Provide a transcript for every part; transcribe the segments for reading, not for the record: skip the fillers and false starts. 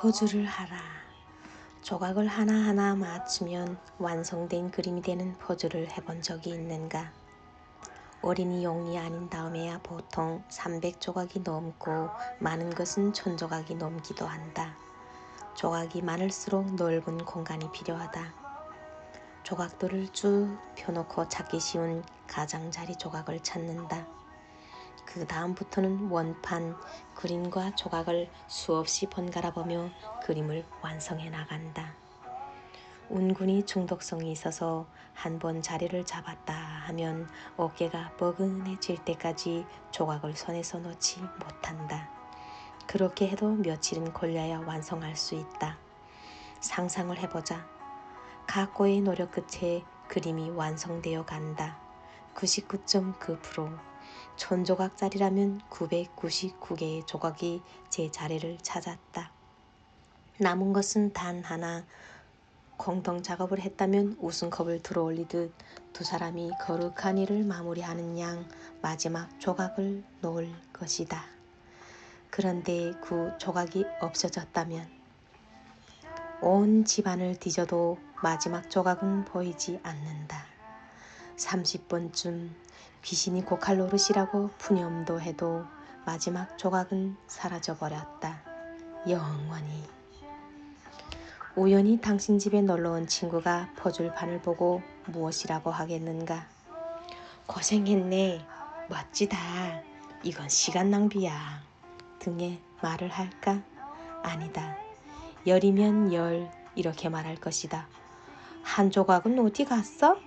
포즈를 하라. 조각을 하나하나 맞추면 완성된 그림이 되는 포즈를 해본 적이 있는가? 어린이 용이 아닌 다음에야 보통 300조각이 넘고 많은 것은 1000조각이 넘기도 한다. 조각이 많을수록 넓은 공간이 필요하다. 조각들을 쭉 펴놓고 찾기 쉬운 가장자리 조각을 찾는다. 그 다음부터는 원판, 그림과 조각을 수없이 번갈아 보며 그림을 완성해 나간다. 운근히 중독성이 있어서 한번 자리를 잡았다 하면 어깨가 뻐근해질 때까지 조각을 손에서 놓지 못한다. 그렇게 해도 며칠은 걸려야 완성할 수 있다. 상상을 해보자. 각고의 노력 끝에 그림이 완성되어 간다. 99.9%. 1000조각짜리라면 999개의 조각이 제 자리를 찾았다. 남은 것은 단 하나. 공동 작업을 했다면 우승컵을 들어올리듯 두 사람이 거룩한 일을 마무리하는 양 마지막 조각을 놓을 것이다. 그런데 그 조각이 없어졌다면 온 집안을 뒤져도 마지막 조각은 보이지 않는다. 30번쯤 귀신이 고칼 노릇이라고 푸념도 해도 마지막 조각은 사라져버렸다. 영원히. 우연히 당신 집에 놀러온 친구가 퍼즐판을 보고 무엇이라고 하겠는가? 고생했네. 멋지다. 이건 시간 낭비야. 등의 말을 할까? 아니다. 열이면 열 이렇게 말할 것이다. 한 조각은 어디 갔어?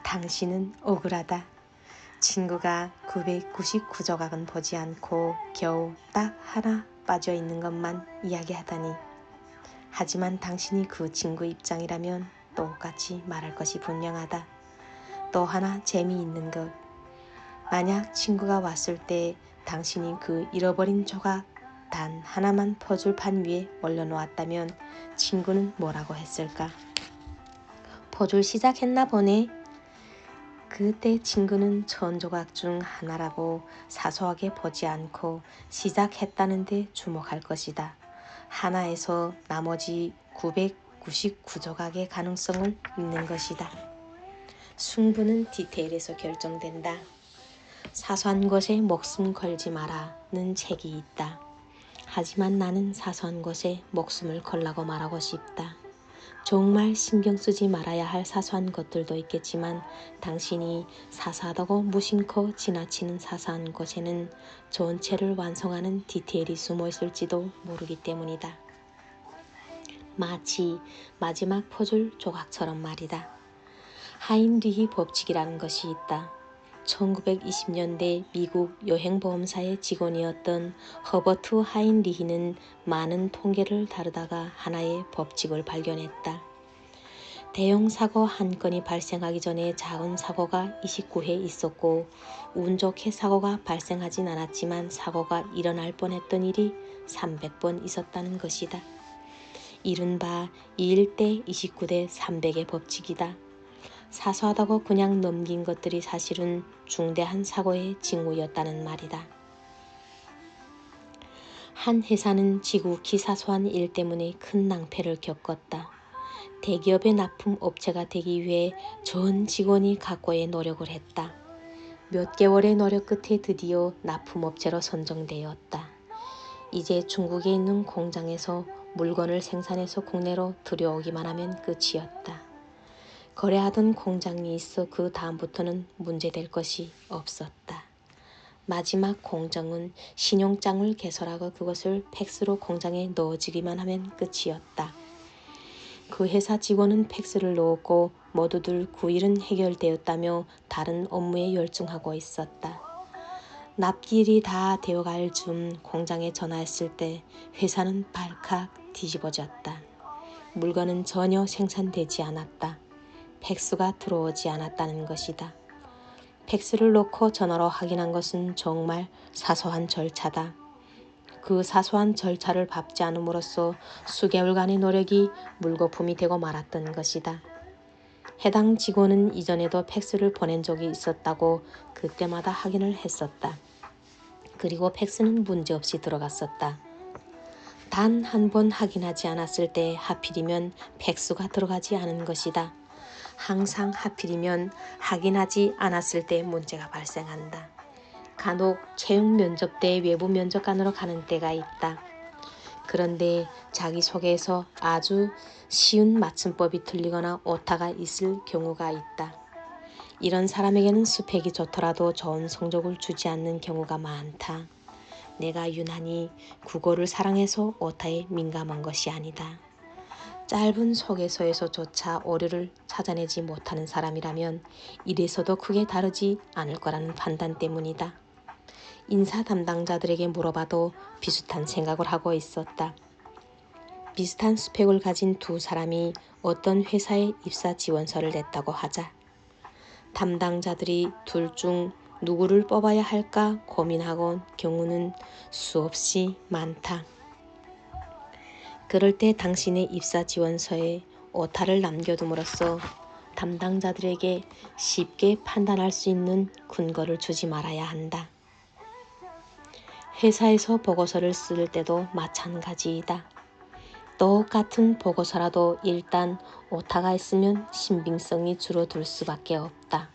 당신은 억울하다. 친구가 999조각은 보지 않고 겨우 딱 하나 빠져있는 것만 이야기하다니. 하지만 당신이 그 친구 입장이라면 똑같이 말할 것이 분명하다. 또 하나 재미있는 것. 만약 친구가 왔을 때 당신이 그 잃어버린 조각 단 하나만 퍼즐판 위에 올려놓았다면 친구는 뭐라고 했을까? 퍼즐 시작했나 보네. 그때 친구는 1000조각 중 하나라고 사소하게 보지 않고 시작했다는데 주목할 것이다. 하나에서 나머지 999조각의 가능성을 믿는 것이다. 승부는 디테일에서 결정된다. 사소한 것에 목숨 걸지 마라는 책이 있다. 하지만 나는 사소한 것에 목숨을 걸라고 말하고 싶다. 정말 신경 쓰지 말아야 할 사소한 것들도 있겠지만 당신이 사소하다고 무심코 지나치는 사소한 것에는 전체를 완성하는 디테일이 숨어 있을지도 모르기 때문이다. 마치 마지막 퍼즐 조각처럼 말이다. 하인리히 법칙이라는 것이 있다. 1920년대 미국 여행보험사의 직원이었던 허버트 하인리히는 많은 통계를 다루다가 하나의 법칙을 발견했다. 대형 사고 한 건이 발생하기 전에 작은 사고가 29회 있었고 운 좋게 사고가 발생하진 않았지만 사고가 일어날 뻔했던 일이 300번 있었다는 것이다. 이른바 1대 29대 300의 법칙이다. 사소하다고 그냥 넘긴 것들이 사실은 중대한 사고의 징후였다는 말이다. 한 회사는 지극히 사소한 일 때문에 큰 낭패를 겪었다. 대기업의 납품업체가 되기 위해 전 직원이 각고의 노력을 했다. 몇 개월의 노력 끝에 드디어 납품업체로 선정되었다. 이제 중국에 있는 공장에서 물건을 생산해서 국내로 들여오기만 하면 끝이었다. 거래하던 공장이 있어 그 다음부터는 문제될 것이 없었다. 마지막 공정은 신용장을 개설하고 그것을 팩스로 공장에 넣어주기만 하면 끝이었다. 그 회사 직원은 팩스를 넣었고 모두들 그 일은 해결되었다며 다른 업무에 열중하고 있었다. 납기일이 다 되어갈 즈음 공장에 전화했을 때 회사는 발칵 뒤집어졌다. 물건은 전혀 생산되지 않았다. 팩스가 들어오지 않았다는 것이다. 팩스를 놓고 전화로 확인한 것은 정말 사소한 절차다. 그 사소한 절차를 밟지 않음으로써 수개월간의 노력이 물거품이 되고 말았던 것이다. 해당 직원은 이전에도 팩스를 보낸 적이 있었다고 그때마다 확인을 했었다. 그리고 팩스는 문제없이 들어갔었다. 단 한 번 확인하지 않았을 때 하필이면 백수가 들어가지 않은 것이다. 항상 하필이면 확인하지 않았을 때 문제가 발생한다. 간혹 채용 면접 때 외부 면접관으로 가는 때가 있다. 그런데 자기소개에서 아주 쉬운 맞춤법이 틀리거나 오타가 있을 경우가 있다. 이런 사람에게는 스펙이 좋더라도 좋은 성적을 주지 않는 경우가 많다. 내가 유난히 국어를 사랑해서 오타에 민감한 것이 아니다. 짧은 소개서에서조차 오류를 찾아내지 못하는 사람이라면 이래서도 크게 다르지 않을 거라는 판단 때문이다. 인사 담당자들에게 물어봐도 비슷한 생각을 하고 있었다. 비슷한 스펙을 가진 두 사람이 어떤 회사에 입사 지원서를 냈다고 하자. 담당자들이 둘 중 누구를 뽑아야 할까 고민하곤 경우는 수없이 많다. 그럴 때 당신의 입사 지원서에 오타를 남겨둠으로써 담당자들에게 쉽게 판단할 수 있는 근거를 주지 말아야 한다. 회사에서 보고서를 쓸 때도 마찬가지이다. 똑같은 보고서라도 일단 오타가 있으면 신빙성이 줄어들 수밖에 없다.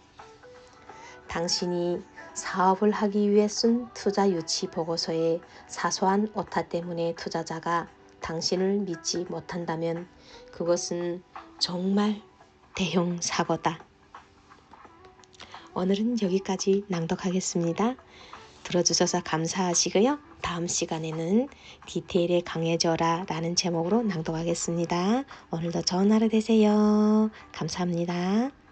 당신이 사업을 하기 위해 쓴 투자 유치 보고서에 사소한 오타 때문에 투자자가 당신을 믿지 못한다면 그것은 정말 대형 사고다. 오늘은 여기까지 낭독하겠습니다. 들어주셔서 감사하시고요. 다음 시간에는 디테일에 강해져라 라는 제목으로 낭독하겠습니다. 오늘도 좋은 하루 되세요. 감사합니다.